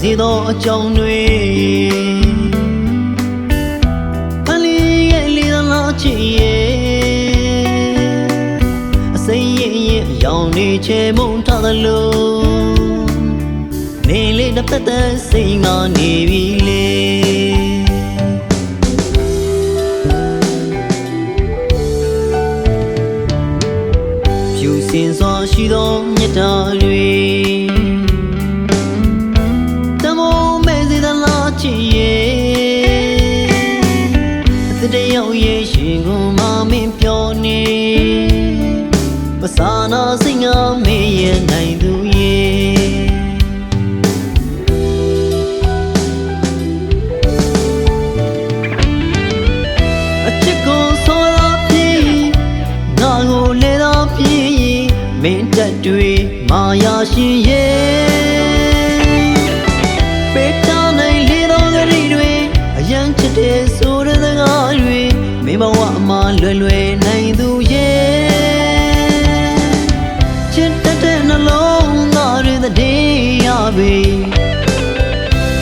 စေသောအကြောင်းတွေဖန်လီရဲ့လေလာချစ်ရဲ့အစိမ်းရဲ့အယောင်တွေချေမုန်းထားသလိုနေလေတစ်သက်သက်စိတ်ကနေပြီလေဖြူစင်စွာရှိသောမြတ်တာတွေတမိုးမဲ့စေသလားချစ်ရဲ့အသက်တယောက်ရဲ့ရှင်ကိုမမင်းပြောနေမဆာနာစိတ်ငါမေးရနိုင်သူရဲ့အချစ်ကိုဆိုလာပြီငါကိုလဲတော့ပြီမင်းတက်တွေမာယာရှင်ရဲ့ပေးတာနိုင်လေတော့ကလေးတွေအယံချစ်တဲ့ဆိုတဲ့စကားတွေမင်းဘဝမှာလွယ်လွယ်နိုင်သူရဲ့ချစ်တဲ့နှလုံးသားတွေတည်းရပြီ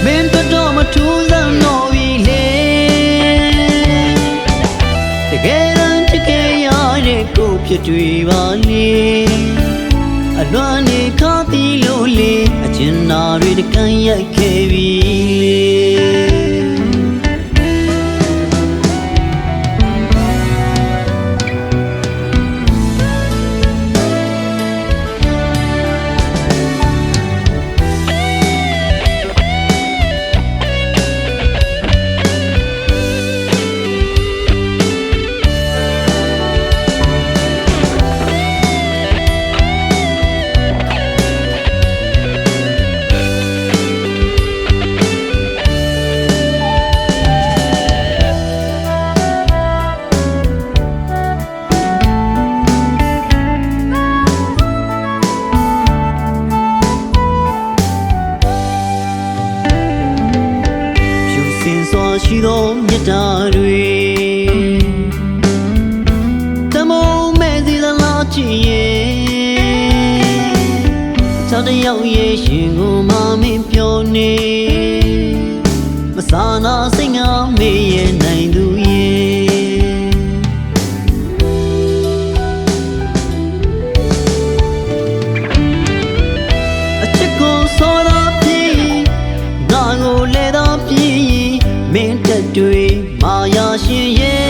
မင်းတော့မထူးစမ်းတော့ပြီလေတကယ်တမ်းချစ်ခဲ့ရတဲ့ကိုဖြစ်တွေပါလေအလွမ်းနေခါသီးလို့လေအကျဉ်းနာတွေတကန်ရိုက်ခဲ့ပြီလေရှိသောမြတ်တာတွေတမိုးမဲ့စေသလားချစ်ရဲ့ချောက်တယောက်ရဲ့ရှင်ကိုမမင်းပြောနေမဆာနာစိတ်ငါမေးရနိုင်သူရဲ့အချစ်ကိုဆိုတော့ပြီငါကိုလဲတော့ပြီမင်းတက်တွေမာယာရှင်ရဲ့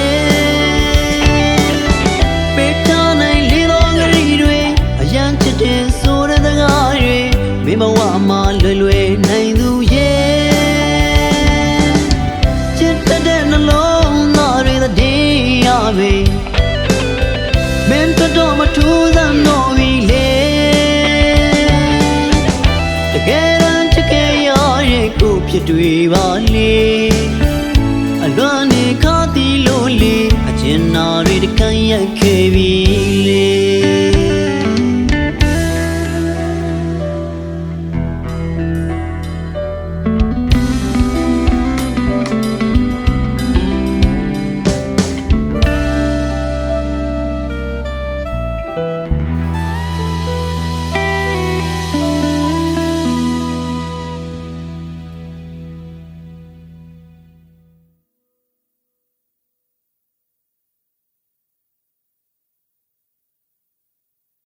ပေးတာနိုင်လေတော့ကလေးတွေအယံချစ်တဲ့ဆိုတဲ့စကားတွေမင်းဘဝမှာလွယ်လွယ်နိုင်သူရဲ့ချစ်တဲ့နှလုံးသားတွေတည်းရပြီမင်းတော့မထူးစမ်းတော့ပြီလေတကယ်တမ်းချစ်ခဲ့ရတဲ့ကိုဖြစ်တွေပါလေအလွမ်းနေခါသီးလို့လေအကျဉ်းနာတွေတကန်ရိုက်ခဲ့ပြီလေ